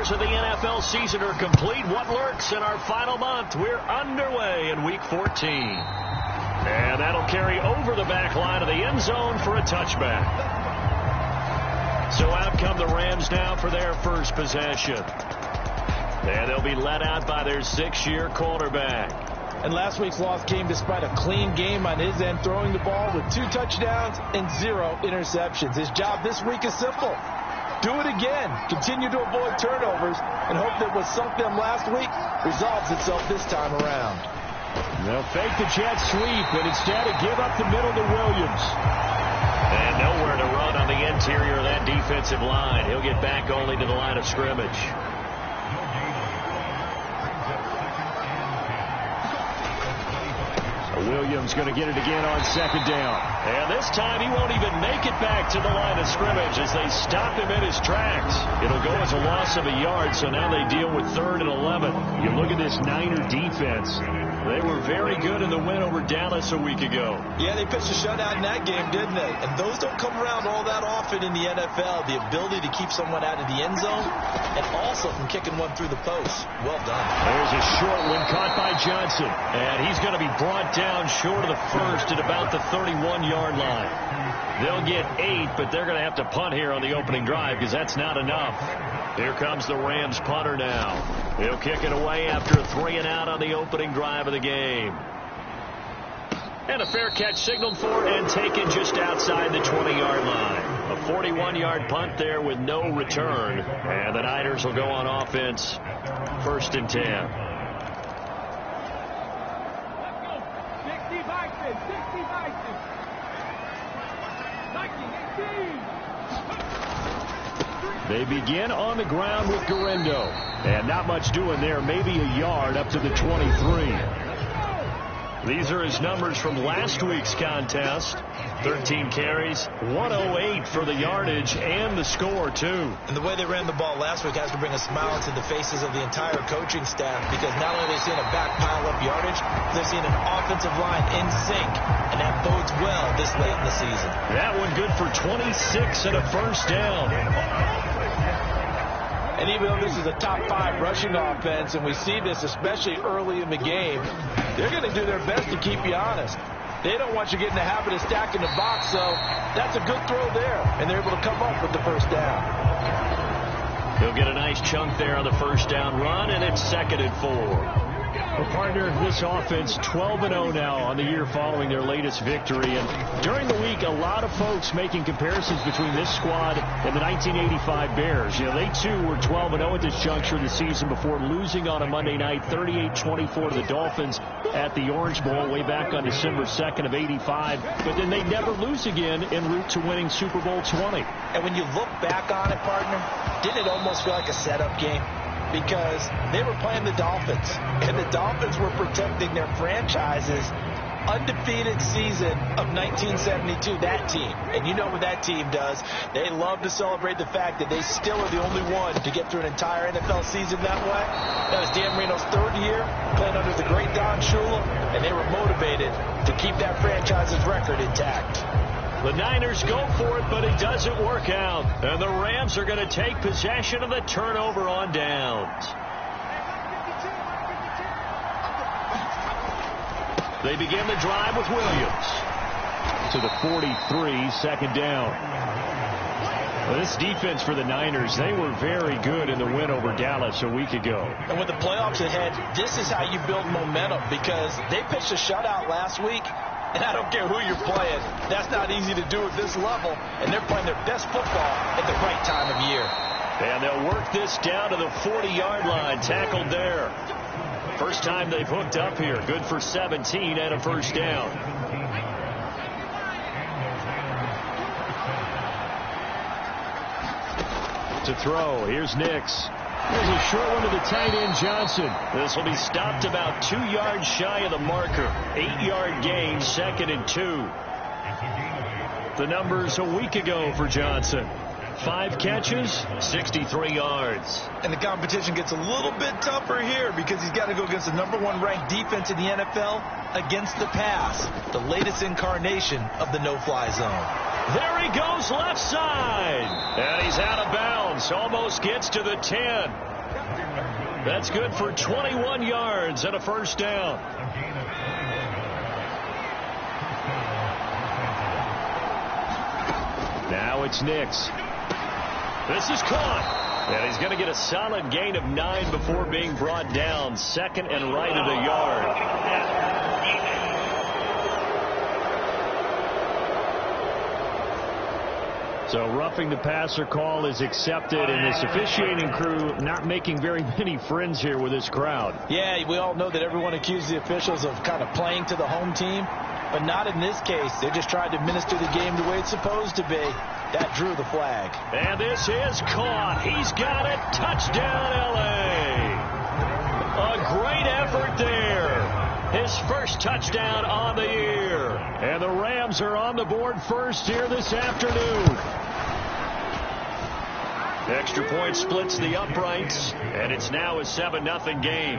quarters of the NFL season are complete. What lurks in our final month? We're underway in Week 14. And that'll carry over the back line of the end zone for a touchback. So out come the Rams now for their first possession. And they'll be led out by their 6-year quarterback. And last week's loss came despite a clean game on his end, throwing the ball with 2 touchdowns and 0 interceptions. His job this week is simple. Do it again. Continue to avoid turnovers and hope that what sunk them last week resolves itself this time around. They'll fake the jet sweep, but instead of give up the middle to Williams. And nowhere to run on the interior of that defensive line. He'll get back only to the line of scrimmage. Williams going to get it again on 2nd down. And this time he won't even make it back to the line of scrimmage as they stop him in his tracks. It'll go as a loss of a yard, so now they deal with 3rd and 11. You look at this Niner defense. They were very good in the win over Dallas a week ago. Yeah, they pitched a shutout in that game, didn't they? And those don't come around all that often in the NFL. The ability to keep someone out of the end zone and also from kicking one through the post. Well done. There's a short one caught by Johnson. And he's going to be brought down short of the first at about the 31-yard line. They'll get 8, but they're going to have to punt here on the opening drive because that's not enough. Here comes the Rams punter now. He'll kick it away after a 3-and-out on the opening drive of the game. And a fair catch signaled for and taken just outside the 20-yard line. A 41-yard punt there with no return. And the Niners will go on offense. 1st and 10. They begin on the ground with Garendo. And not much doing there. Maybe a yard up to the 23. These are his numbers from last week's contest. 13 carries, 108 for the yardage and the score, too. And the way they ran the ball last week has to bring a smile to the faces of the entire coaching staff because not only are they seeing a back pile up yardage, they're seeing an offensive line in sync, and that bodes well this late in the season. That one good for 26 and a 1st down. And even though this is a top 5 rushing offense, and we see this especially early in the game, they're going to do their best to keep you honest. They don't want you getting the habit of stacking the box, so that's a good throw there, and they're able to come up with the 1st down. He'll get a nice chunk there on the 1st down run, and it's 2nd and 4. Well, partner, this offense 12-0 now on the year following their latest victory. And during the week, a lot of folks making comparisons between this squad and the 1985 Bears. You know, they too were 12-0 at this juncture of the season before losing on a Monday night 38-24 to the Dolphins at the Orange Bowl way back on December 2nd of 85. But then they never lose again en route to winning Super Bowl 20. And when you look back on it, partner, didn't it almost feel like a setup game? Because they were playing the Dolphins, and the Dolphins were protecting their franchise's undefeated season of 1972, that team. And you know what that team does. They love to celebrate the fact that they still are the only one to get through an entire NFL season that way. That was Dan Marino's 3rd year, playing under the great Don Shula, and they were motivated to keep that franchise's record intact. The Niners go for it, but it doesn't work out. And the Rams are going to take possession of the turnover on downs. They begin the drive with Williams. To the 43, 2nd down. Well, this defense for the Niners, they were very good in the win over Dallas a week ago. And with the playoffs ahead, this is how you build momentum because they pitched a shutout last week. And I don't care who you're playing. That's not easy to do at this level. And they're playing their best football at the right time of year. And they'll work this down to the 40-yard line. Tackled there. First time they've hooked up here. Good for 17 and a 1st down. To throw. Here's Nix. There's a short one to the tight end, Johnson. This will be stopped about 2 yards shy of the marker. 8-yard gain, 2nd and 2. The numbers a week ago for Johnson. 5 catches, 63 yards. And the competition gets a little bit tougher here because he's got to go against the #1 ranked defense in the NFL against the pass, the latest incarnation of the no-fly zone. There he goes left side. And he's out of bounds. Almost gets to the 10. That's good for 21 yards and a first down. Now it's Nix. This is caught. And he's going to get a solid gain of 9 before being brought down. Second and right at a yard. So roughing the passer call is accepted, and this officiating crew not making very many friends here with this crowd. Yeah, we all know that everyone accuses the officials of kind of playing to the home team, but not in this case. They're just trying to administer the game the way it's supposed to be. That drew the flag. And this is caught. He's got it. Touchdown, L.A. A great effort there. His first touchdown on the year. And the Rams are on the board first here this afternoon. Extra point splits the uprights, and it's now a 7-0 game.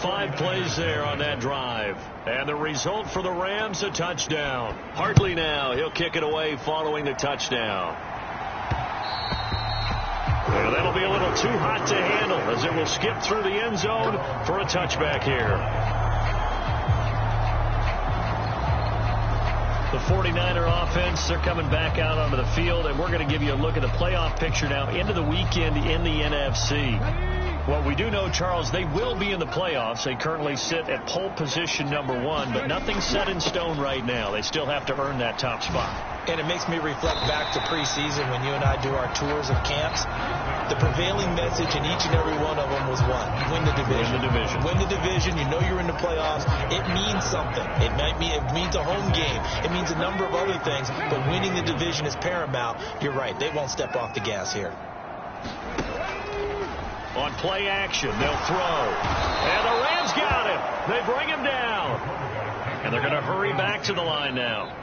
5 plays there on that drive. And the result for the Rams, a touchdown. Hartley now. He'll kick it away following the touchdown. Well, that'll be a little too hot to handle as it will skip through the end zone for a touchback here. The 49er offense, they're coming back out onto the field, and we're going to give you a look at the playoff picture now into the weekend in the NFC. Well, we do know, Charles, they will be in the playoffs. They currently sit at pole position #1, but nothing's set in stone right now. They still have to earn that top spot. And it makes me reflect back to preseason when you and I do our tours of camps. The prevailing message in each and every one of them was what? Win the division. Win the division. Win the division. You know you're in the playoffs. It means something. It means a home game. It means a number of other things, but winning the division is paramount. You're right. They won't step off the gas here. On play action, they'll throw. And the Rams got him. They bring him down. And they're going to hurry back to the line now.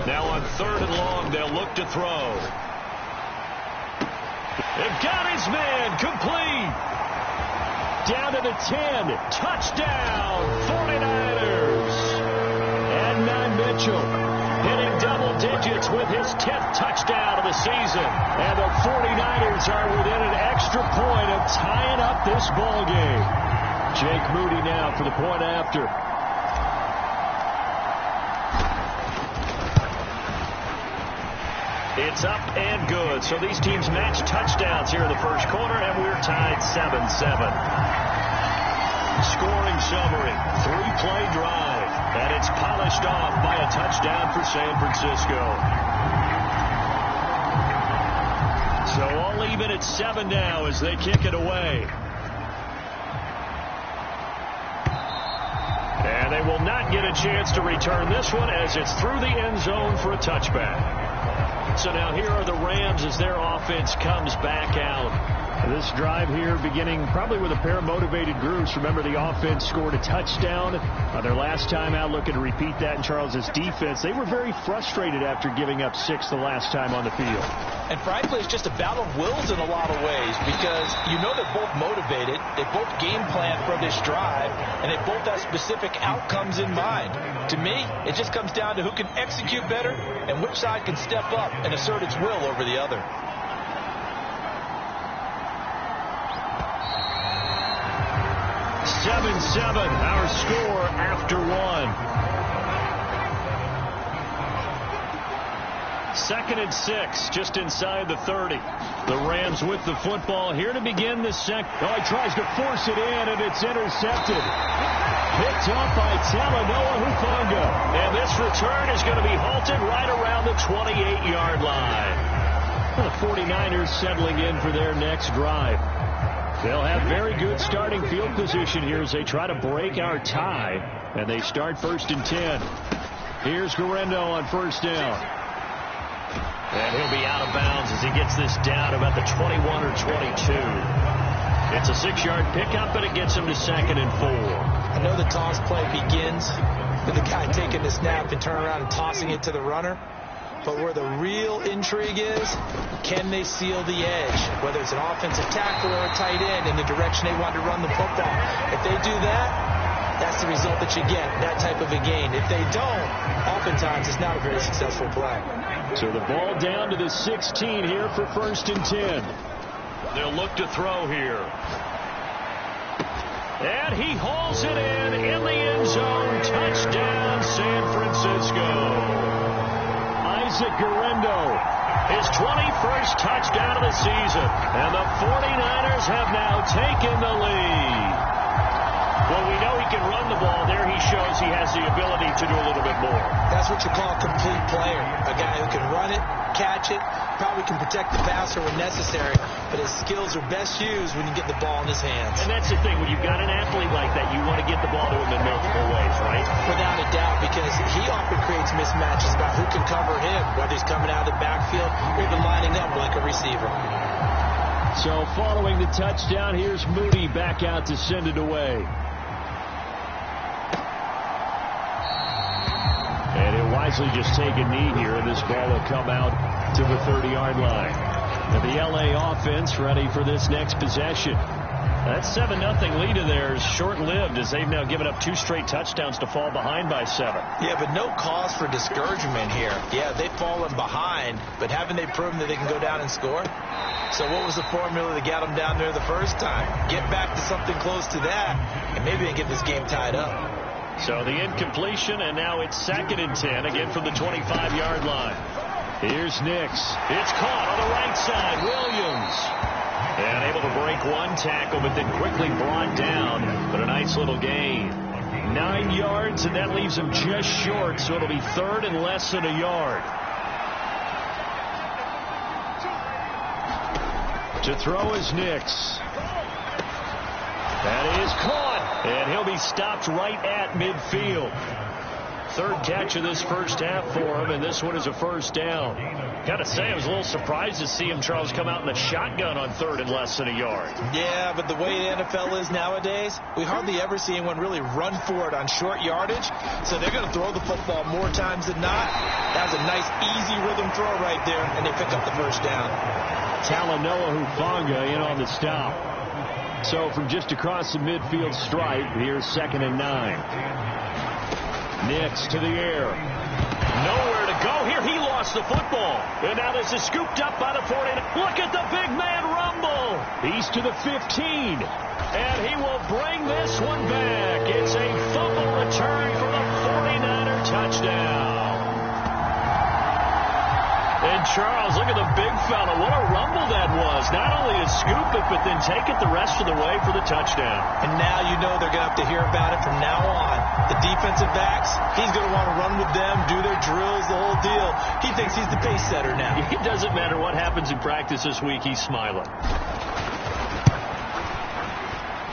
Now on 3rd and long, they'll look to throw. They've got his man. Complete. Down to the 10. Touchdown, 49ers. And Mitchell hitting double digits with his 10th touchdown of the season. And the 49ers are within an extra point of tying up this ball game. Jake Moody now for the point after. It's up and good. So these teams match touchdowns here in the first quarter, and we're tied 7-7. Scoring summary, 3-play drive, and it's polished off by a touchdown for San Francisco. So all even at 7 now as they kick it away. And they will not get a chance to return this one as it's through the end zone for a touchback. So now here are the Rams as their offense comes back out. This drive here beginning probably with a pair of motivated groups. Remember, the offense scored a touchdown on their last time out. Looking to repeat that in Charles's defense. They were very frustrated after giving up 6 the last time on the field. And frankly, it's just a battle of wills in a lot of ways because you know they're both motivated. They both game plan for this drive, and they both have specific outcomes in mind. To me, it just comes down to who can execute better and which side can step up and assert its will over the other. Our score after 1. 2nd and 6, just inside the 30. The Rams with the football here to begin the second. Oh, he tries to force it in, and it's intercepted. Picked up by Talanoa Hufanga. And this return is going to be halted right around the 28-yard line. The 49ers settling in for their next drive. They'll have very good starting field position here as they try to break our tie. And they start 1st and 10. Here's Guerrero on 1st down. And he'll be out of bounds as he gets this down about the 21 or 22. It's a 6-yard pickup, but it gets him to 2nd and 4. I know the toss play begins with the guy taking the snap and turning around and tossing it to the runner. But where the real intrigue is, can they seal the edge, whether it's an offensive tackle or a tight end in the direction they want to run the football. If they do that, that's the result that you get, that type of a gain. If they don't, oftentimes it's not a very successful play. So the ball down to the 16 here for 1st and 10. They'll look to throw here. And he hauls it in the end zone. Touchdown, San Francisco. Isaac Guerrero, his 21st touchdown of the season. And the 49ers have now taken the lead. Well, we know he can run the ball. There he shows he has the ability to do a little bit more. That's what you call a complete player. A guy who can run it, catch it, probably can protect the passer when necessary, but his skills are best used when you get the ball in his hands. And that's the thing. When you've got an athlete like that, you want to get the ball to him in multiple ways, right? Without a doubt, because he often creates mismatches about who can cover him, whether he's coming out of the backfield or even lining up like a receiver. So following the touchdown, here's Moody back out to send it away. And he'll wisely just take a knee here, and this ball will come out to the 30-yard line. And the L.A. offense ready for this next possession. That 7-0 lead of theirs short-lived as they've now given up 2 straight touchdowns to fall behind by 7. Yeah, but no cause for discouragement here. Yeah, they've fallen behind, but haven't they proven that they can go down and score? So what was the formula that got them down there the first time? Get back to something close to that, and maybe they get this game tied up. So the incompletion, and now it's 2nd and 10, again from the 25-yard line. Here's Nix. It's caught on the right side. Williams. And able to break one tackle, but then quickly brought down. But a nice little gain. 9 yards, and that leaves him just short, so it'll be 3rd and less than a yard. To throw is Nix. That is caught, and he'll be stopped right at midfield. 3rd catch of this first half for him, and this one is a 1st down. Got to say, I was a little surprised to see him, Charles, come out in the shotgun on 3rd and less than a yard. Yeah, but the way the NFL is nowadays, we hardly ever see anyone really run for it on short yardage, so they're going to throw the football more times than not. That was a nice, easy rhythm throw right there, and they pick up the 1st down. Talanoa Hufanga in on the stop. So from just across the midfield stripe, here's 2nd and 9. Nix to the air. Nowhere to go here. He lost the football. And now this is scooped up by the 40. Look at the big man rumble. He's to the 15. And he will bring this one back. It's a fumble return for the 49er touchdown. And Charles, look at the big fella. What a rumble that was. Not only to scoop it, but then take it the rest of the way for the touchdown. And now you know they're going to have to hear about it from now on. The defensive backs, he's going to want to run with them, do their drills, the whole deal. He thinks he's the pace setter now. It doesn't matter what happens in practice this week. He's smiling.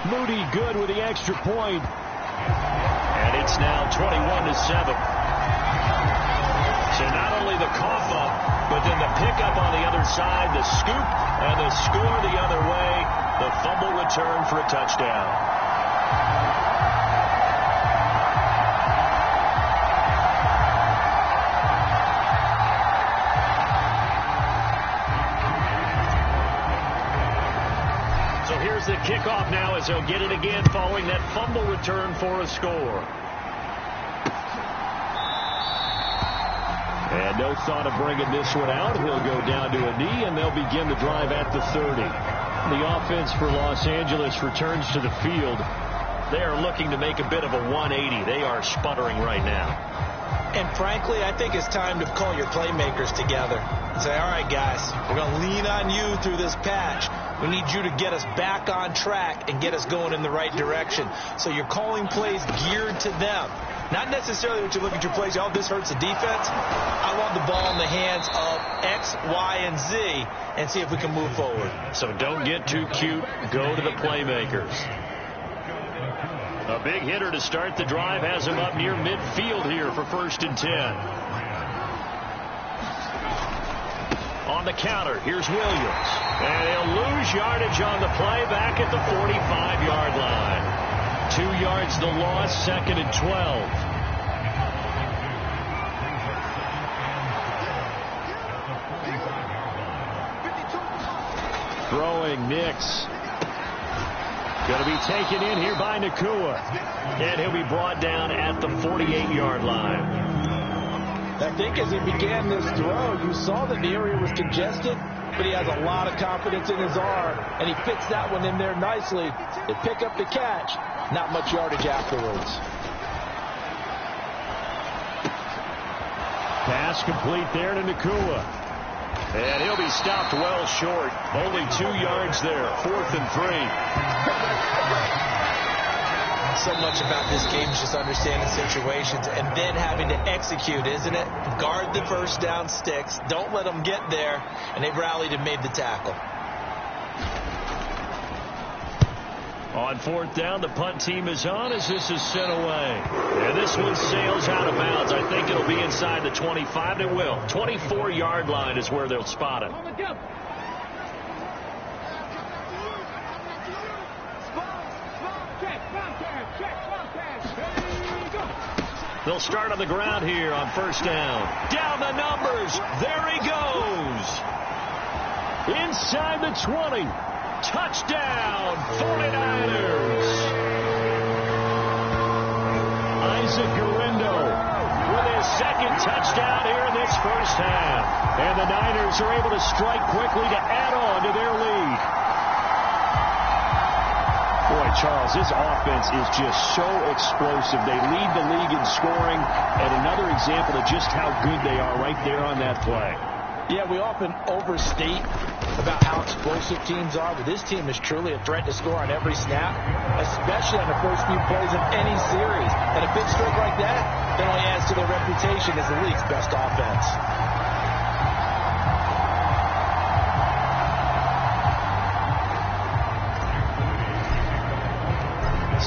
Moody good with the extra point. And it's now 21-7. So not only the cough up, but then the pickup on the other side, the scoop, and the score the other way, the fumble return for a touchdown. So here's the kickoff now as they'll get it again following that fumble return for a score. And no thought of bringing this one out. He'll go down to a knee, and they'll begin the drive at the 30. The offense for Los Angeles returns to the field. They are looking to make a bit of a 180. They are sputtering right now. And frankly, I think it's time to call your playmakers together and say, all right, guys, we're going to lean on you through this patch. We need you to get us back on track and get us going in the right direction. So you're calling plays geared to them. Not necessarily what you look at your plays, oh, this hurts the defense. I want the ball in the hands of X, Y, and Z and see if we can move forward. So don't get too cute. Go to the playmakers. A big hitter to start the drive has him up near midfield here for 1st and 10. On the counter, here's Williams. And he'll lose yardage on the play back at the 45-yard line. 2 yards the loss, 2nd and 12. Throwing Nix. Going to be taken in here by Nakua. And he'll be brought down at the 48-yard line. I think as he began this throw, you saw that the area was congested, but he has a lot of confidence in his arm, and he fits that one in there nicely. They pick up the catch, not much yardage afterwards. Pass complete there to Nakua. And he'll be stopped well short. Only 2 yards there, 4th and 3. So much about this game is just understanding situations and then having to execute, isn't it? Guard the first down sticks. Don't let them get there. And they've rallied and made the tackle. On 4th down, the punt team is on as this is sent away. And this one sails out of bounds. I think it'll be inside the 25. It will. 24-yard line is where they'll spot it. They'll start on the ground here on 1st down. Down the numbers. There he goes. Inside the 20. Touchdown, 49ers. Isaac Guerrero with his 2nd touchdown here in this first half. And the Niners are able to strike quickly to add on to their lead. Boy, Charles, this offense is just so explosive. They lead the league in scoring, and another example of just how good they are right there on that play. Yeah, we often overstate about how explosive teams are, but this team is truly a threat to score on every snap, especially on the first few plays of any series. And a big streak like that only adds to their reputation as the league's best offense.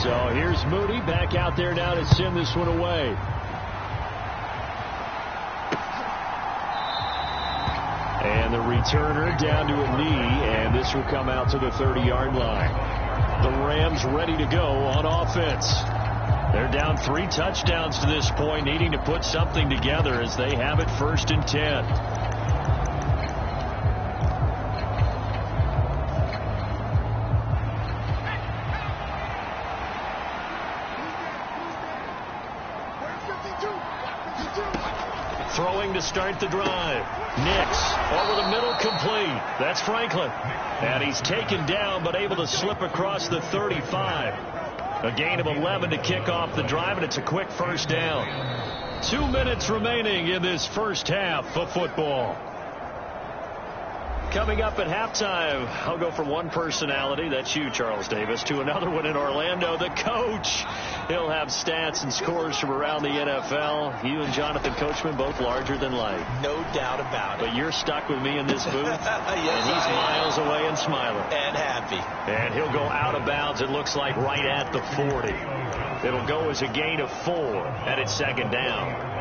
So here's Moody back out there now to send this one away. And the returner down to a knee, and this will come out to the 30-yard line. The Rams ready to go on offense. They're down 3 touchdowns to this point, needing to put something together as they have it 1st and 10. Throwing to start the drive. Nix over the middle, complete. That's Franklin. And he's taken down but able to slip across the 35. A gain of 11 to kick off the drive, and it's a quick 1st down. 2 minutes remaining in this first half of football. Coming up at halftime, I'll go from one personality, that's you, Charles Davis, to another one in Orlando, the coach. He'll have stats and scores from around the NFL. You and Jonathan Coachman, both larger than life. No doubt about it. But you're stuck with me in this booth. Yes, and he's miles away and smiling. And happy. And he'll go out of bounds, it looks like, right at the 40. It'll go as a gain of 4, and it's 2nd down.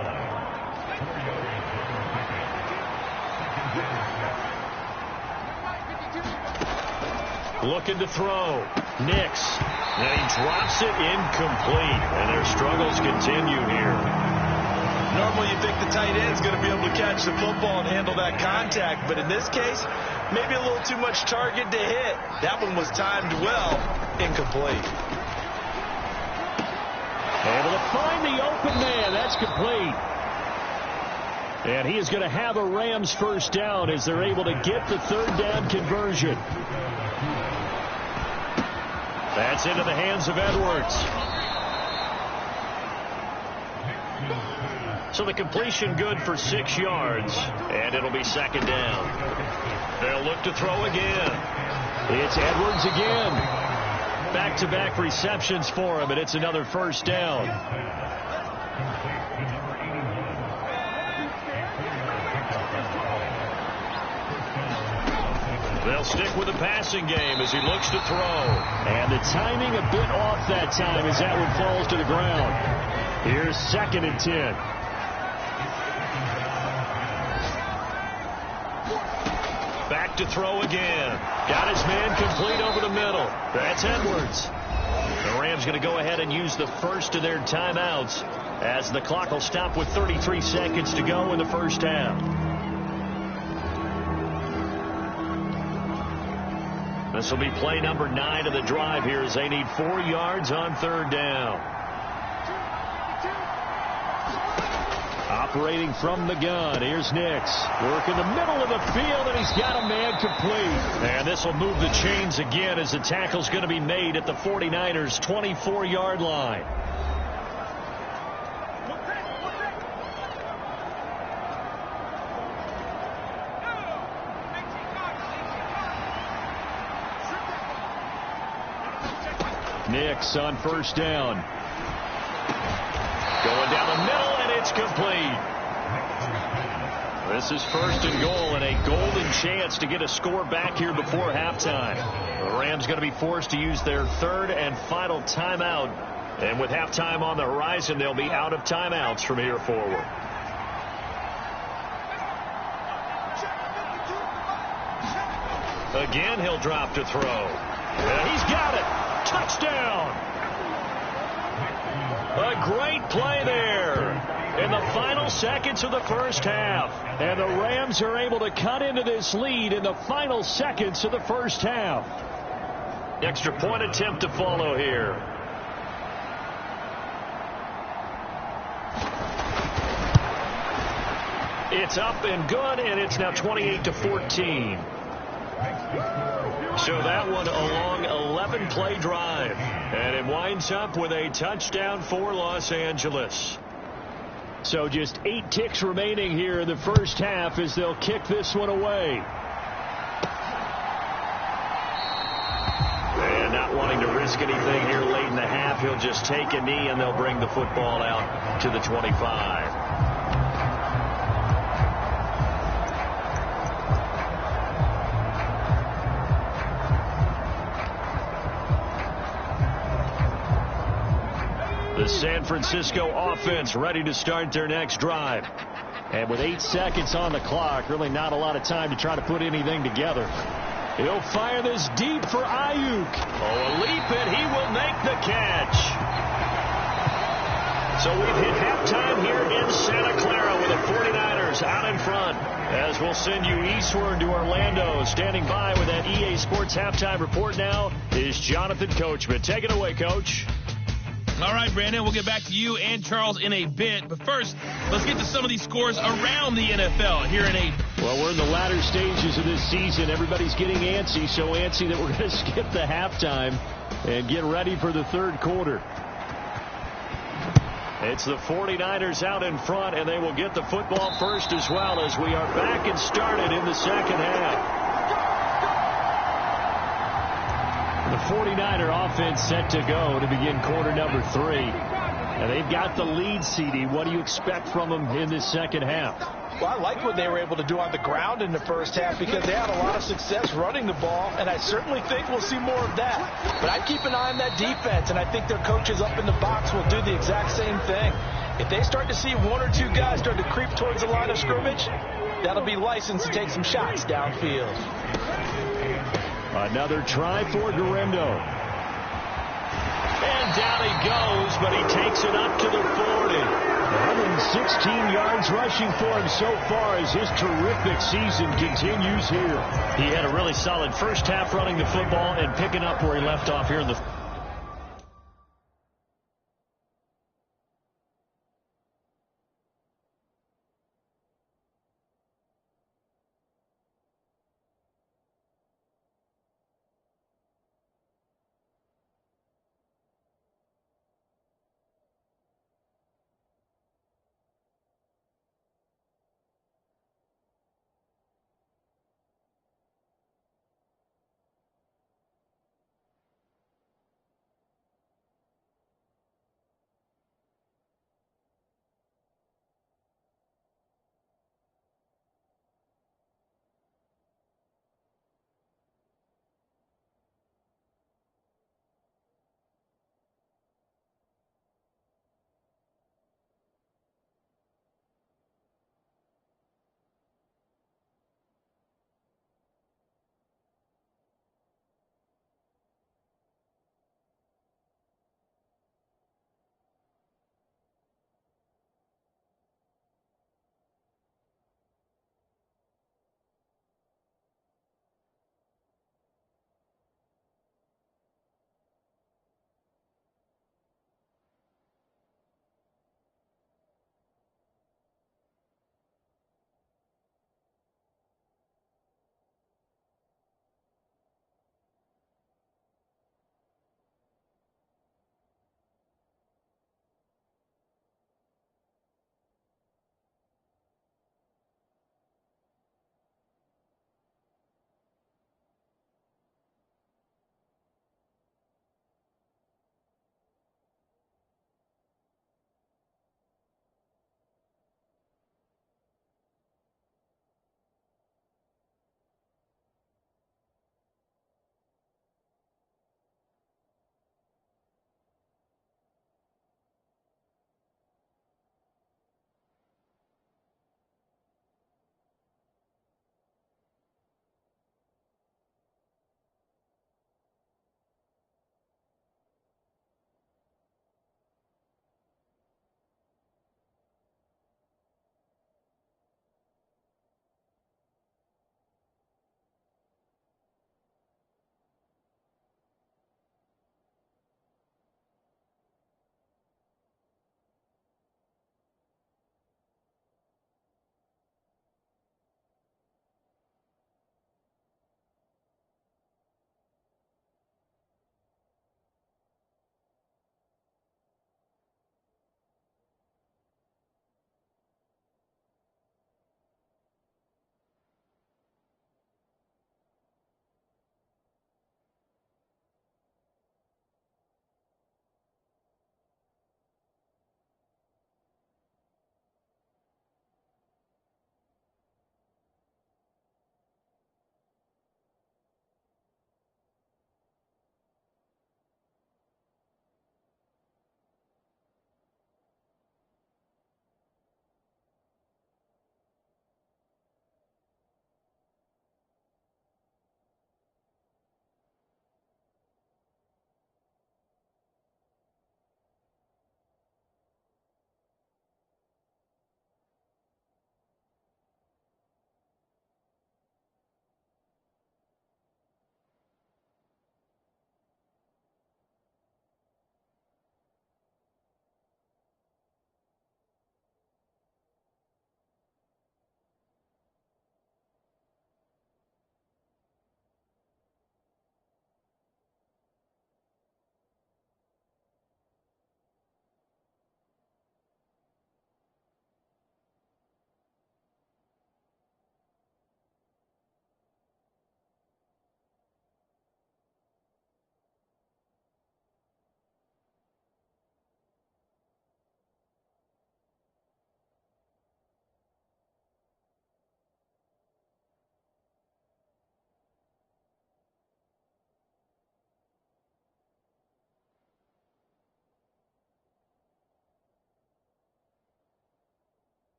Looking to throw. Nix. And he drops it incomplete. And their struggles continue here. Normally you think the tight end's going to be able to catch the football and handle that contact. But in this case, maybe a little too much target to hit. That one was timed well. Incomplete. Able to find the open man. That's complete. And he is going to have a Rams 1st down as they're able to get the 3rd down conversion. That's into the hands of Edwards. So the completion good for 6 yards, and it'll be 2nd down. They'll look to throw again. It's Edwards again. Back-to-back receptions for him, and it's another 1st down. They'll stick with the passing game as he looks to throw. And the timing a bit off that time as that one falls to the ground. Here's 2nd and 10. Back to throw again. Got his man complete over the middle. That's Edwards. The Rams going to go ahead and use the first of their timeouts as the clock will stop with 33 seconds to go in the first half. This will be play number 9 of the drive here as they need 4 yards on 3rd down. Operating from the gun, here's Nix. Work in the middle of the field, and he's got a man complete. And this will move the chains again as the tackle's going to be made at the 49ers' 24-yard line. Nix on first down. Going down the middle, and it's complete. This is first and goal, and a golden chance to get a score back here before halftime. The Rams going to be forced to use their third and final timeout. And with halftime on the horizon, they'll be out of timeouts from here forward. Again, he'll drop to throw. And he's got it. Touchdown. A great play there in the final seconds of the first half. And the Rams are able to cut into this lead in the final seconds of the first half. Extra point attempt to follow here. It's up and good, and it's now 28-14. So that one a long 11-play drive. And it winds up with a touchdown for Los Angeles. So just 8 ticks remaining here in the first half as they'll kick this one away. And not wanting to risk anything here late in the half, he'll just take a knee and they'll bring the football out to the 25. The San Francisco offense ready to start their next drive. And with 8 seconds on the clock, really not a lot of time to try to put anything together. He'll fire this deep for Ayuk. Oh, a leap, and he will make the catch. So we've hit halftime here in Santa Clara with the 49ers out in front. As we'll send you eastward to Orlando. Standing by with that EA Sports halftime report now is Jonathan Coachman. Take it away, Coach. All right, Brandon, we'll get back to you and Charles in a bit. But first, let's get to some of these scores around the NFL here in 8. Well, we're in the latter stages of this season. Everybody's getting antsy, so antsy that we're going to skip the halftime and get ready for the third quarter. It's the 49ers out in front, and they will get the football first as well as we are back and started in the second half. The 49er offense set to go to begin quarter number 3. And they've got the lead, CD. What do you expect from them in this second half? Well, I like what they were able to do on the ground in the first half because they had a lot of success running the ball, and I certainly think we'll see more of that. But I'd keep an eye on that defense, and I think their coaches up in the box will do the exact same thing. If they start to see 1 or 2 guys start to creep towards the line of scrimmage, that'll be licensed to take some shots downfield. Another try for Garendo. And down he goes, but he takes it up to the 40. 116 yards rushing for him so far as his terrific season continues here. He had a really solid first half running the football and picking up where he left off here in the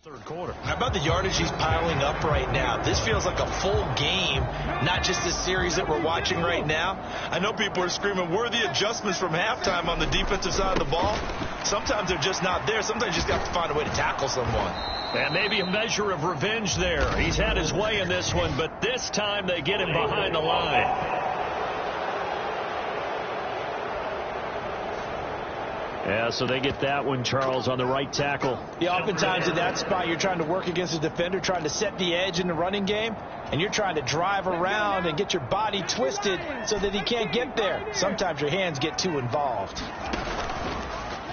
Third quarter. How about the yardage he's piling up right now? This feels like a full game, not just this series that we're watching right now. I know people are screaming, where are the adjustments from halftime on the defensive side of the ball? Sometimes they're just not there. Sometimes you just have to find a way to tackle someone. And maybe a measure of revenge there. He's had his way in this one, but this time they get him behind the line. Yeah, so they get that one, Charles, on the right tackle. Yeah, oftentimes in that spot, you're trying to work against a defender, trying to set the edge in the running game, and you're trying to drive around and get your body twisted so that he can't get there. Sometimes your hands get too involved.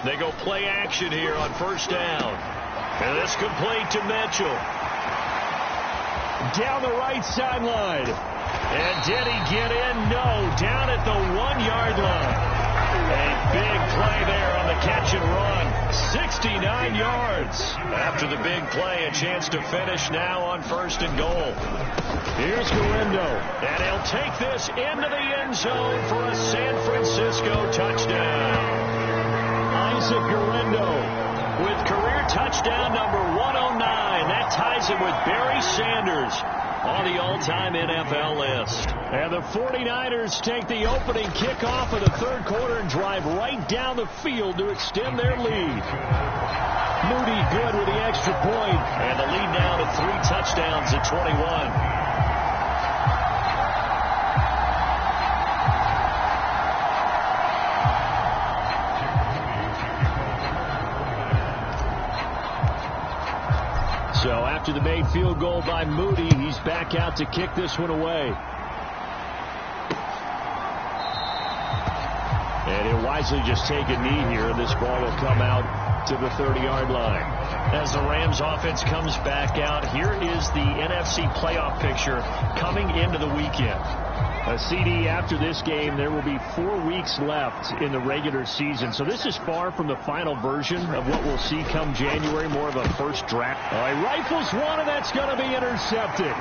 They go play action here on first down. And this complete to Mitchell. Down the right sideline. And did he get in? No, down at the 1-yard line. A big play there on the catch and run. 69 yards. After the big play, a chance to finish now on first and goal. Here's Galindo. And he'll take this into the end zone for a San Francisco touchdown. Isaac Galindo with career touchdown number 109. That ties him with Barry Sanders on the all-time NFL list. And the 49ers take the opening kickoff of the third quarter and drive right down the field to extend their lead. Moody good with the extra point. And the lead now to 3 touchdowns at 21. So after the made field goal by Moody, he's back out to kick this one away. And he'll wisely just take a knee here. This ball will come out to the 30-yard line. As the Rams offense comes back out, here is the NFC playoff picture coming into the weekend. A CD after this game, there will be 4 weeks left in the regular season. So this is far from the final version of what we'll see come January, more of a first draft. He rifles one, and that's going to be intercepted.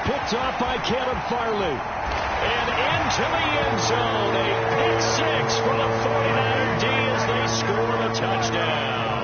Picked off by Caleb Farley. And into the end zone. A pick 6 for the 49er D as they score the touchdown.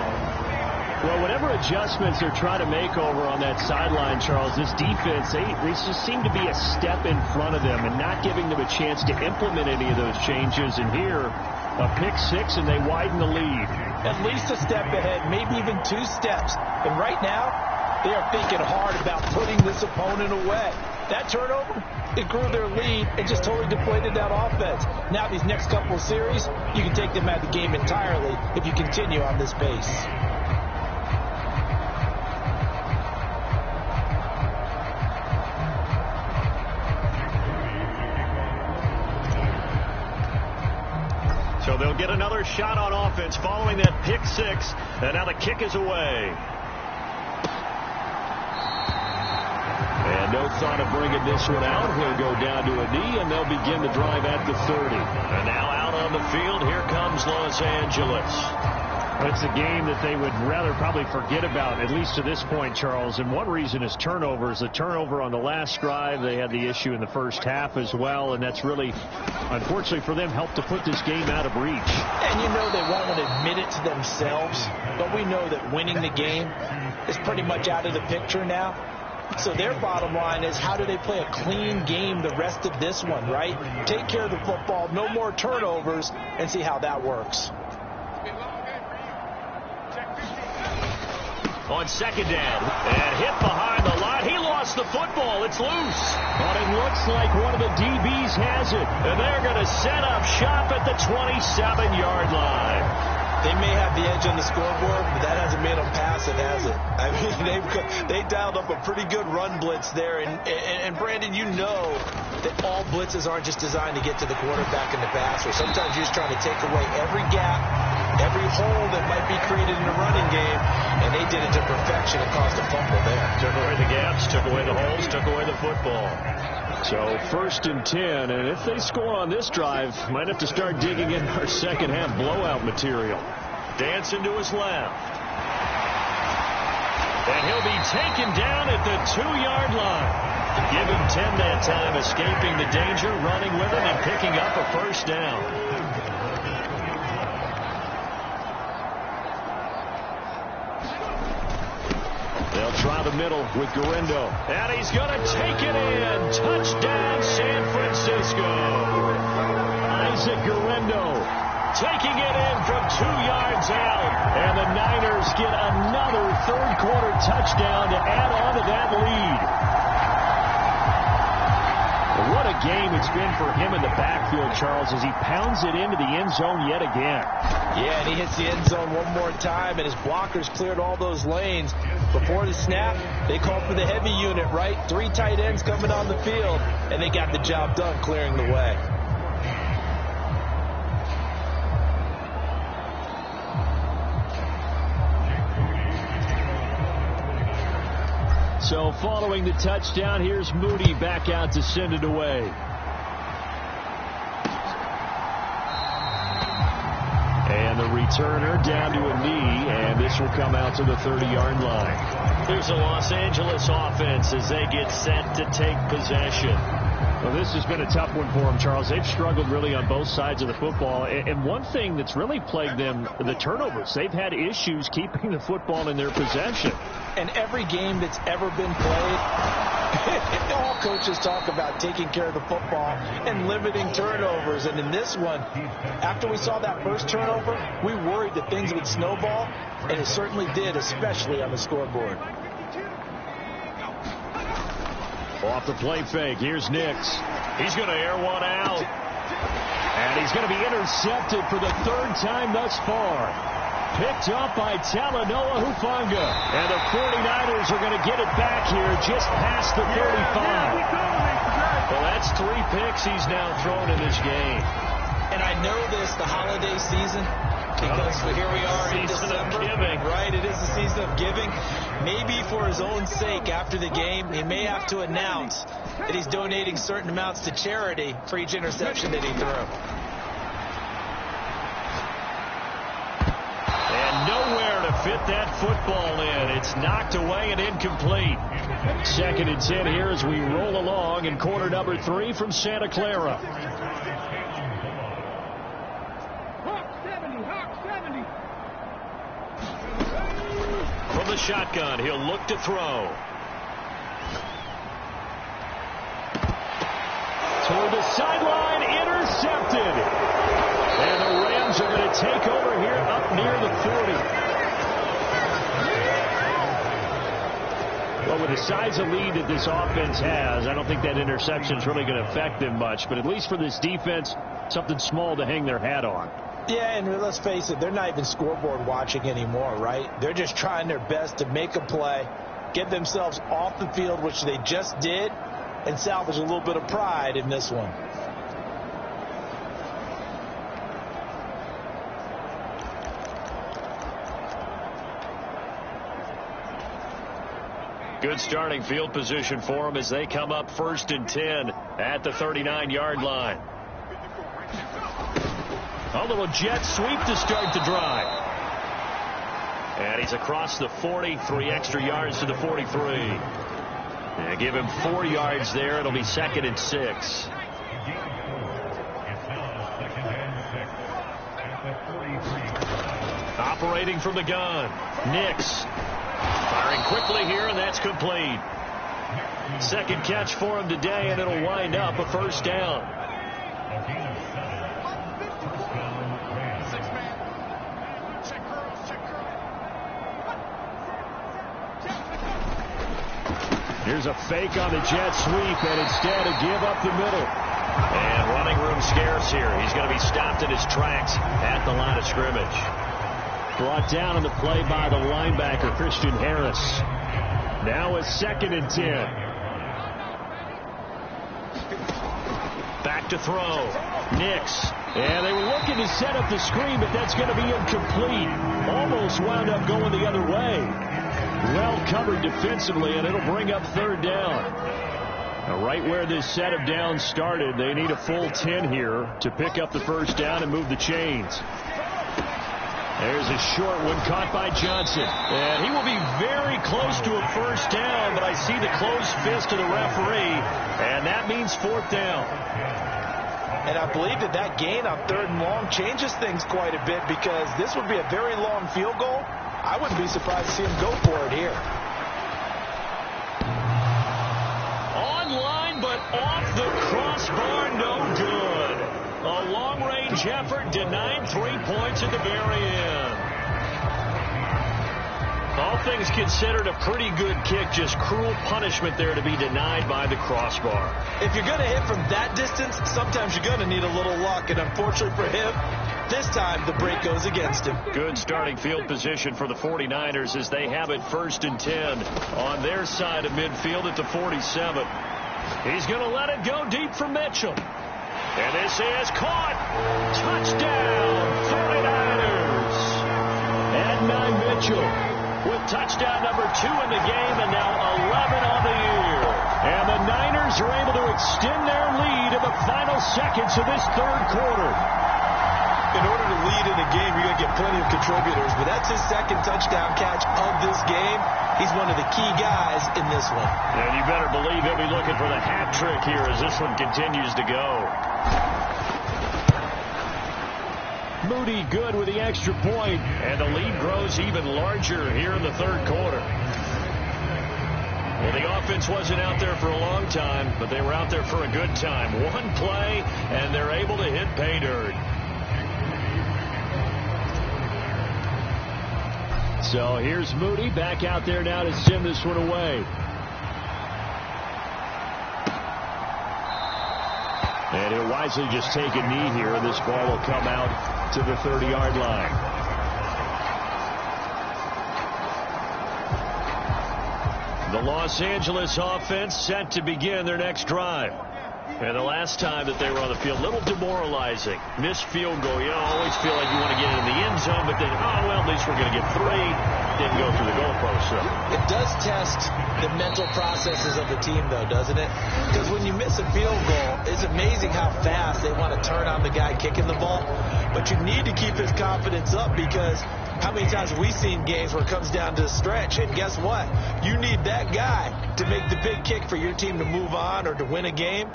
Well, whatever adjustments they're trying to make over on that sideline, Charles, this defense, they just seem to be a step in front of them and not giving them a chance to implement any of those changes. And here, a pick 6, and they widen the lead. At least a step ahead, maybe even 2 steps. And right now, they are thinking hard about putting this opponent away. That turnover, it grew their lead and just totally deflated that offense. Now these next couple of series, you can take them out of the game entirely if you continue on this pace. So they'll get another shot on offense following that pick 6. And now the kick is away. And no thought of bringing this one out. He'll go down to a knee, and they'll begin the drive at the 30. And now out on the field, here comes Los Angeles. It's a game that they would rather probably forget about, at least to this point, Charles. And one reason is turnovers. The turnover on the last drive, they had the issue in the first half as well, and that's really, unfortunately for them, helped to put this game out of reach. And you know they won't admit it to themselves, but we know that winning the game is pretty much out of the picture now. So their bottom line is, how do they play a clean game the rest of this one, right? Take care of the football, no more turnovers, and see how that works. On second down, and hit behind the line. He lost the football. It's loose. But it looks like one of the DBs has it. And they're going to set up shop at the 27-yard line. They may have the edge on the scoreboard, but that hasn't made them pass it, has it? I mean, they dialed up a pretty good run blitz there. And Brandon, you know that all blitzes aren't just designed to get to the quarterback in the passer. Sometimes you're just trying to take away every gap, every hole that might be created in the running game, and they did it to perfection and caused a fumble there. Took away the gaps, took away the holes, took away the football. So first and 10, and if they score on this drive, might have to start digging in our second half blowout material. Dancing to his left. And he'll be taken down at the 2-yard line. Give him 10 that time, escaping the danger, running with him, and picking up a first down. the middle with Guerrero. And he's going to take it in. Touchdown, San Francisco. Isaac Guerrero taking it in from 2 yards out. And the Niners get another third-quarter touchdown to add on to that lead. What a game it's been for him in the backfield, Charles, as he pounds it into the end zone yet again. Yeah, and he hits the end zone one more time, and his blockers cleared all those lanes. Before the snap, they called for the heavy unit, right? 3 tight ends coming on the field, and they got the job done clearing the way. So following the touchdown, here's Moody back out to send it away. And the returner down to a knee, and this will come out to the 30-yard line. Here's the Los Angeles offense as they get set to take possession. Well, this has been a tough one for them, Charles. They've struggled really on both sides of the football. And one thing that's really plagued them, the turnovers. They've had issues keeping the football in their possession. And every game that's ever been played, all coaches talk about taking care of the football and limiting turnovers. And in this one, after we saw that first turnover, we worried that things would snowball, and it certainly did, especially on the scoreboard. Off the play fake, here's Nix. He's going to air one out. And he's going to be intercepted for the 3rd time thus far. Picked up by Talanoa Hufanga. And the 49ers are going to get it back here just past the 35. Well, that's 3 picks he's now thrown in this game. And I know this, the holiday season, because here we are in December, right? It is the season of giving. Maybe for his own sake, after the game, he may have to announce that he's donating certain amounts to charity for each interception that he threw. And nowhere to fit that football in. It's knocked away and incomplete. 2nd and 10 here as we roll along in quarter number 3 from Santa Clara. From the shotgun, he'll look to throw. Toward the sideline, intercepted. And the Rams are going to take over here up near the 40. Well, with the size of lead that this offense has, I don't think that interception is really going to affect them much. But at least for this defense, something small to hang their hat on. Yeah, and let's face it, they're not even scoreboard watching anymore, right? They're just trying their best to make a play, get themselves off the field, which they just did, and salvage a little bit of pride in this one. Good starting field position for them as they come up 1st and 10 at the 39-yard line. A little jet sweep to start the drive. And he's across the 40, 3 extra yards to the 43. And give him 4 yards there. It'll be 2nd and 6. Operating from the gun. Nix. Firing quickly here, and that's complete. 2nd catch for him today, and it'll wind up a 1st down. Here's a fake on the jet sweep, and instead a give up the middle. And running room scarce here. He's going to be stopped in his tracks at the line of scrimmage. Brought down on the play by the linebacker, Christian Harris. Now a 2nd and 10. Back to throw. Nix. And they were looking to set up the screen, but that's going to be incomplete. Almost wound up going the other way. Well covered defensively, and it'll bring up 3rd down. Now, right where this set of downs started, they need a full 10 here to pick up the 1st down and move the chains. There's a short one caught by Johnson. And he will be very close to a 1st down, but I see the closed fist of the referee, and that means 4th down. And I believe that gain on 3rd and long changes things quite a bit, because this would be a very long field goal. I wouldn't be surprised to see him go for it here. last-ditch effort, denied 3 points at the very end. All things considered, a pretty good kick, just cruel punishment there to be denied by the crossbar. If you're going to hit from that distance, sometimes you're going to need a little luck, and unfortunately for him, this time the break goes against him. Good starting field position for the 49ers as they have it 1st and 10 on their side of midfield at the 47. He's going to let it go deep for Mitchell. And this is caught. Touchdown, 49ers. Adnan Mitchell with touchdown number 2 in the game and now 11 on the year. And the Niners are able to extend their lead in the final seconds of this 3rd quarter. In order to lead in a game, you're going to get plenty of contributors, but that's his 2nd touchdown catch of this game. He's one of the key guys in this one. And you better believe he'll be looking for the hat trick here as this one continues to go. Moody good with the extra point. And the lead grows even larger here in the 3rd quarter. Well, the offense wasn't out there for a long time, but they were out there for a good time. One play, and they're able to hit pay dirt. So here's Moody back out there now to send this one away. And he'll wisely just take a knee here, and this ball will come out to the 30-yard line. The Los Angeles offense set to begin their next drive. And the last time that they were on the field, a little demoralizing. Missed field goal. You always feel like you want to get it in the end zone, but then, oh, well, at least we're going to get 3. Didn't go through the goalpost. So. It does test the mental processes of the team, though, doesn't it? Because when you miss a field goal, it's amazing how fast they want to turn on the guy kicking the ball. But you need to keep his confidence up because how many times have we seen games where it comes down to a stretch? And guess what? You need that guy to make the big kick for your team to move on or to win a game.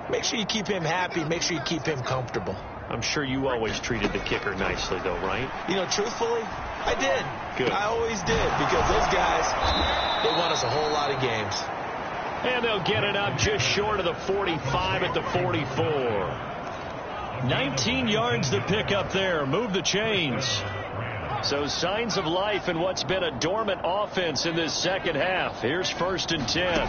Make sure you keep him happy. Make sure you keep him comfortable. I'm sure you always treated the kicker nicely, though, right? You know, truthfully, I did. Good. I always did because those guys, they won us a whole lot of games. And they'll get it up just short of the 45 at the 44. 19 yards to pick up there. Move the chains. So signs of life in what's been a dormant offense in this 2nd half. Here's 1st and 10.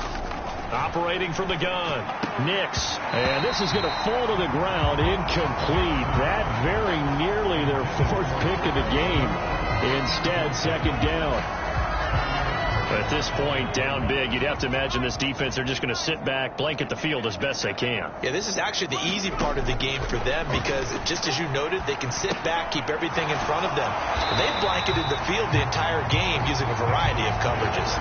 Operating from the gun. Nix. And this is going to fall to the ground. Incomplete. That very nearly their 4th pick of the game. Instead, 2nd down. At this point, down big, you'd have to imagine this defense, they're just going to sit back, blanket the field as best they can. Yeah, this is actually the easy part of the game for them because, just as you noted, they can sit back, keep everything in front of them. And they've blanketed the field the entire game using a variety of coverages.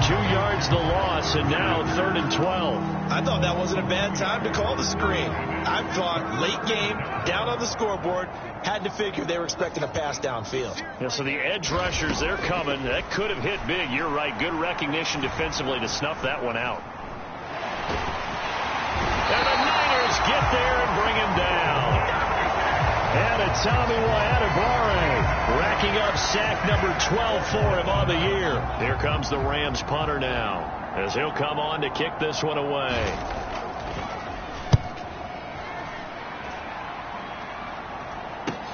2 yards the loss, and now 3rd and 12. I thought that wasn't a bad time to call the screen. I thought late game, down on the scoreboard, had to figure they were expecting a pass downfield. Yeah, so the edge rushers, they're coming. That could have hit big. You're right. Good recognition defensively to snuff that one out. And the Niners get there and bring him down. And a Tommy Adebawore racking up sack number 12 for him on the year. Here comes the Rams punter now as he'll come on to kick this one away.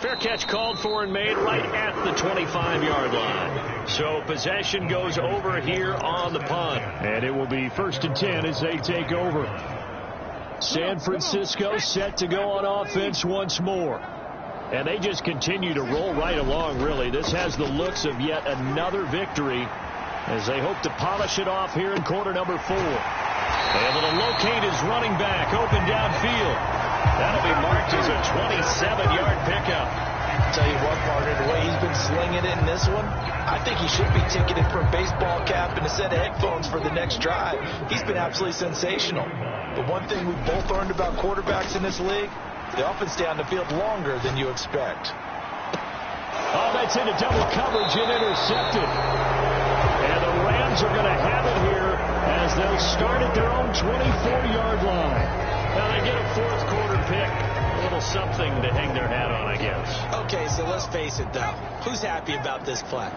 Fair catch called for and made right at the 25-yard line. So possession goes over here on the punt. And it will be 1st and 10 as they take over. San Francisco set to go on offense once more. And they just continue to roll right along, really. This has the looks of yet another victory as they hope to polish it off here in quarter number 4. Able to locate his running back open downfield. That'll be marked as a 27-yard pickup. I'll tell you what, partner, the way he's been slinging it in this one, I think he should be ticketed for a baseball cap and a set of headphones for the next drive. He's been absolutely sensational. The one thing we've both learned about quarterbacks in this league, they often stay on the field longer than you expect. Oh, that's into double coverage and intercepted. And the Rams are going to have it here as they'll start at their own 24-yard line. Now they get a 4th quarter pick. A little something to hang their hat on, I guess. Okay, so let's face it, though. Who's happy about this play?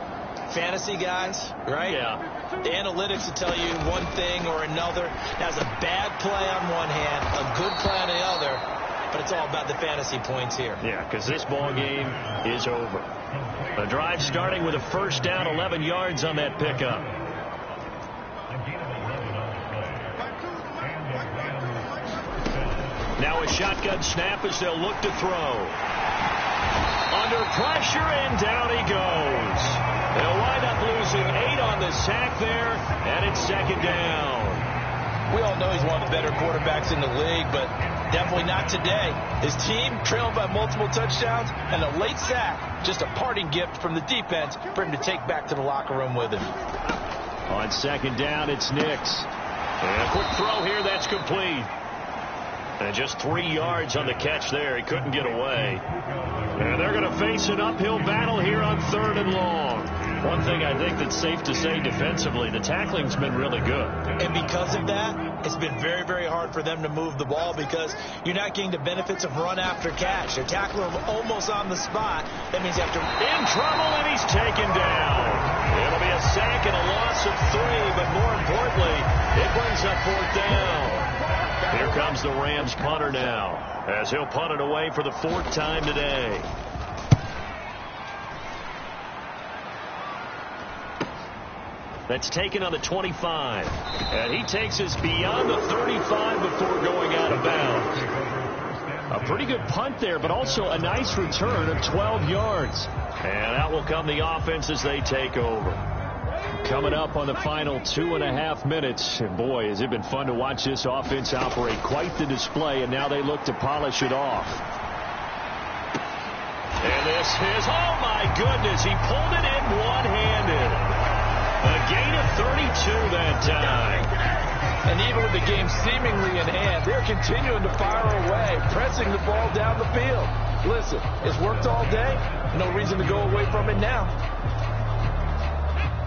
Fantasy guys, right? Yeah. The analytics will tell you one thing or another. That's a bad play on one hand, a good play on the other. but it's all about the fantasy points here. Yeah, because this ball game is over. A drive starting with a first down, 11 yards on that pickup. Now a shotgun snap as they'll look to throw. Under pressure, and down he goes. They'll wind up losing 8 on the sack there, and it's second down. We all know he's one of the better quarterbacks in the league, but definitely not today. His team trailed by multiple touchdowns, and a late sack, just a parting gift from the defense for him to take back to the locker room with him. On second down, it's Nix. And a quick throw here, that's complete. And just 3 yards on the catch there. He couldn't get away. And they're going to face an uphill battle here on 3rd and long. One thing I think that's safe to say defensively, the tackling's been really good. And because of that, it's been very, very hard for them to move the ball because you're not getting the benefits of run after catch. They're tackling him almost on the spot. That means you have to... In trouble, and he's taken down. It'll be a sack and a loss of 3, but more importantly, it brings up 4th down. Here comes the Rams punter now, as he'll punt it away for the 4th time today. That's taken on the 25. And he takes us beyond the 35 before going out of bounds. A pretty good punt there, but also a nice return of 12 yards. And out will come the offense as they take over. Coming up on the final 2.5 minutes. And boy, has it been fun to watch this offense operate. Quite the display, and now they look to polish it off. And this is, oh my goodness, he pulled it in one-handed. A gain of 32 that time. And even with the game seemingly in hand, they're continuing to fire away, pressing the ball down the field. Listen, it's worked all day. No reason to go away from it now.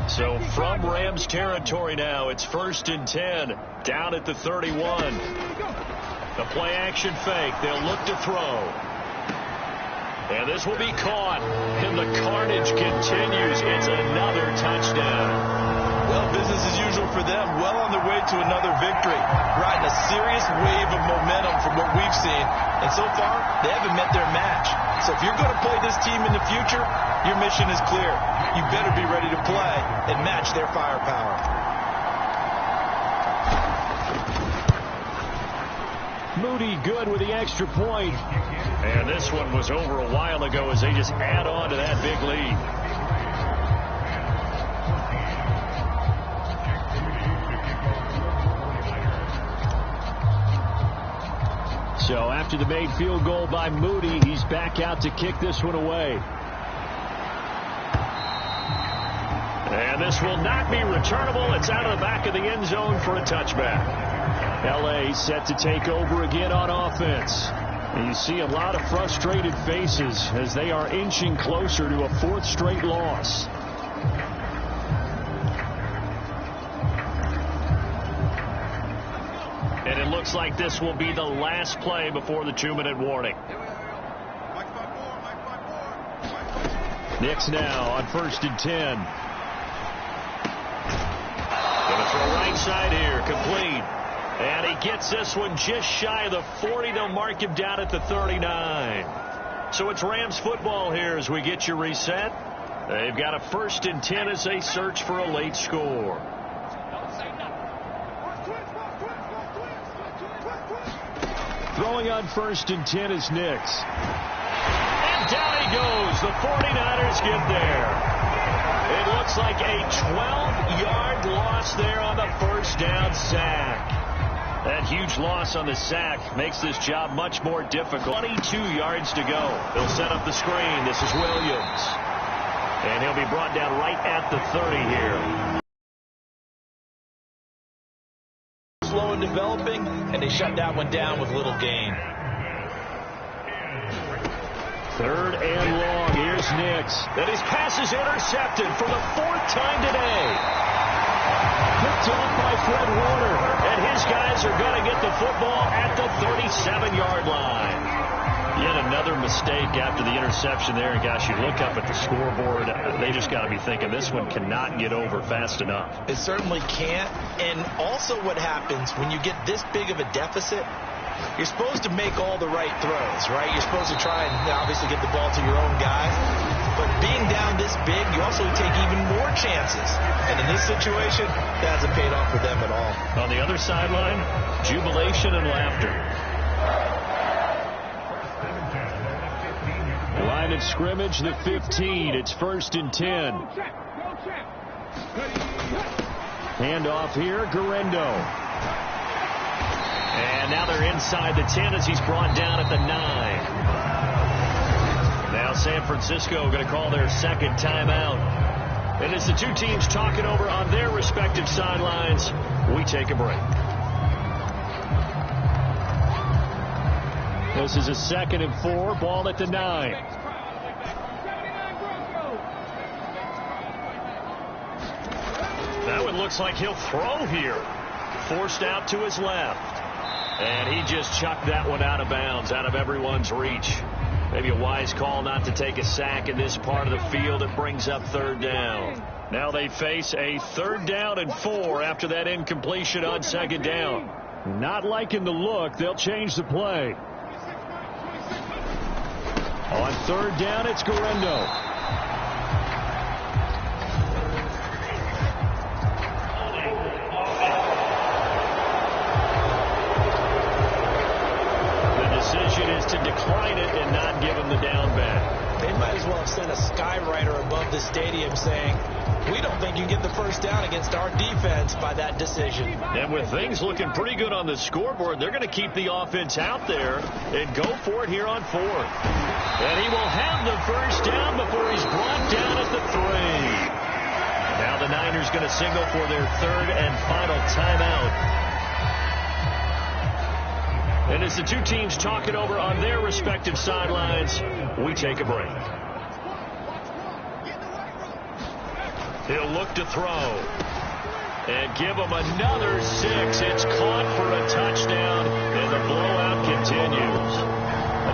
So from Rams territory now, it's 1st and 10, down at the 31. The play action fake, they'll look to throw. And this will be caught, and the carnage continues. It's another touchdown. Well, business as usual for them, well on their way to another victory, riding a serious wave of momentum from what we've seen. And so far, they haven't met their match. So if you're going to play this team in the future, your mission is clear. You better be ready to play and match their firepower. Moody good with the extra point. And this one was over a while ago as they just add on to that big lead. So after the made field goal by Moody, he's back out to kick this one away. And this will not be returnable. It's out of the back of the end zone for a touchback. L.A. set to take over again on offense. And you see a lot of frustrated faces as they are inching closer to a 4th straight loss. And it looks like this will be the last play before the 2-minute warning. Nix now on 1st and 10. Going to throw right side here, complete. And he gets this one just shy of the 40. They'll mark him down at the 39. So it's Rams football here as we get you reset. They've got a 1st and 10 as they search for a late score. Throwing on 1st and 10 is Nix. And down he goes. The 49ers get there. It looks like a 12-yard loss there on the first down sack. That huge loss on the sack makes this job much more difficult. 22 yards to go. They'll set up the screen. This is Williams. And he'll be brought down right at the 30 here. Slow and developing, and they shut that one down with little gain. 3rd and long. Here's Nix. And his pass is intercepted for the 4th time today. Picked off by Fred Warner. And his guys are going to get the football at the 37-yard line. Yet another mistake after the interception there. And gosh, you look up at the scoreboard, they just got to be thinking this one cannot get over fast enough. It certainly can't. And also what happens when you get this big of a deficit, you're supposed to make all the right throws, right? You're supposed to try and obviously get the ball to your own guys. But being down this big, you also take even more chances. And in this situation, that hasn't paid off for them at all. On the other sideline, jubilation and laughter. Line of scrimmage, the 15. It's 1st and 10. Handoff here, Guerrero. And now they're inside the 10 as he's brought down at the 9. Now San Francisco going to call their second timeout. And as the two teams talking over on their respective sidelines, we take a break. This is a 2nd and 4, ball at the 9. That one looks like he'll throw here. Forced out to his left. And he just chucked that one out of bounds, out of everyone's reach. Maybe a wise call not to take a sack in this part of the field. It brings up 3rd down. Now they face a 3rd down and 4 after that incompletion on 2nd down. Not liking the look. They'll change the play. On 3rd down, it's Guerrero. Is to decline it and not give him the down back. They might as well have sent a skywriter above the stadium saying, we don't think you can get the 1st down against our defense by that decision. And with things looking pretty good on the scoreboard, they're going to keep the offense out there and go for it here on 4th. And he will have the 1st down before he's brought down at the 3. Now the Niners going to signal for their 3rd and final timeout. And as the two teams talking over on their respective sidelines, we take a break. He'll look to throw. And give him another 6. It's caught for a touchdown, and the blowout continues.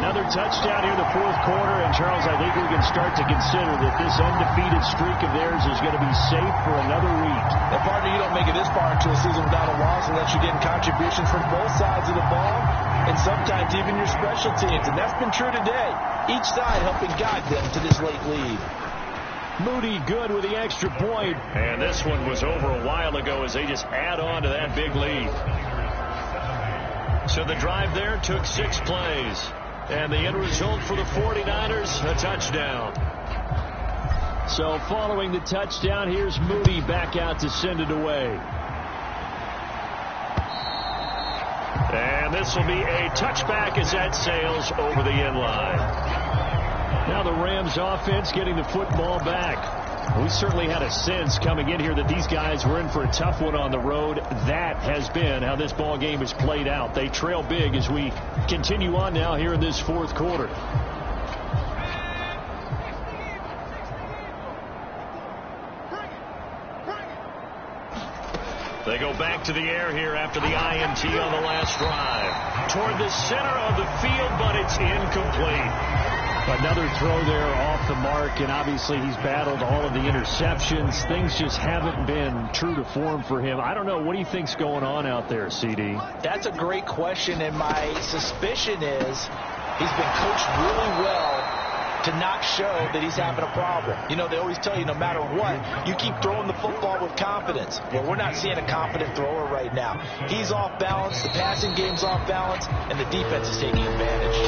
Another touchdown here in the 4th quarter. And, Charles, I think we can start to consider that this undefeated streak of theirs is going to be safe for another week. Well, partner, you don't make it this far into a season without a loss unless you're getting contributions from both sides of the ball and sometimes even your special teams. And that's been true today. Each side helping guide them to this late lead. Moody good with the extra point. And this one was over a while ago as they just add on to that big lead. So the drive there took 6 plays. And the end result for the 49ers, a touchdown. So following the touchdown, here's Moody back out to send it away. And this will be a touchback as that sails over the end line. Now the Rams offense getting the football back. We certainly had a sense coming in here that these guys were in for a tough one on the road. That has been how this ball game has played out. They trail big as we continue on now here in this 4th quarter. They go back to the air here after the INT on the last drive. Toward the center of the field, but it's incomplete. Another throw there off the mark, and obviously he's battled all of the interceptions. Things just haven't been true to form for him. I don't know. What do you think's going on out there, CD? That's a great question, and my suspicion is he's been coached really well to not show that he's having a problem. You know, they always tell you no matter what, you keep throwing the football with confidence. Well, we're not seeing a confident thrower right now. He's off balance, the passing game's off balance, and the defense is taking advantage.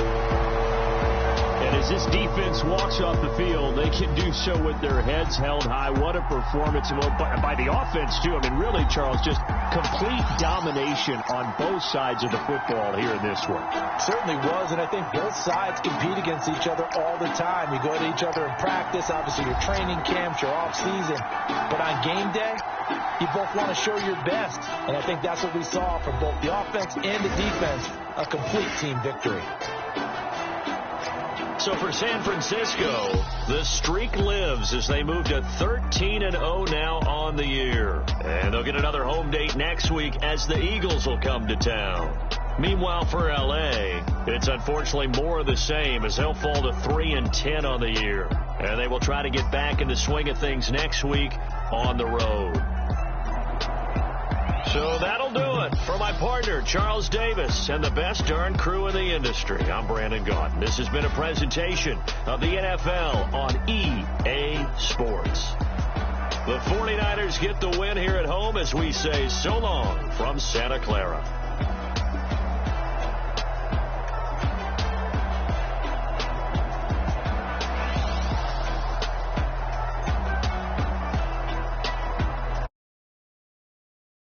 And as this defense walks off the field, they can do so with their heads held high. What a performance by the offense, too. I mean, really, Charles, just complete domination on both sides of the football here in this one. Certainly was, and I think both sides compete against each other all the time. You go to each other in practice, obviously your training camps, your off-season. But on game day, you both want to show your best. And I think that's what we saw from both the offense and the defense, a complete team victory. So for San Francisco, the streak lives as they move to 13-0 now on the year. And they'll get another home date next week as the Eagles will come to town. Meanwhile, for L.A., it's unfortunately more of the same as they'll fall to 3-10 on the year. And they will try to get back in the swing of things next week on the road. So that'll do it for my partner, Charles Davis, and the best darn crew in the industry. I'm Brandon Gaudin. This has been a presentation of the NFL on EA Sports. The 49ers get the win here at home as we say so long from Santa Clara.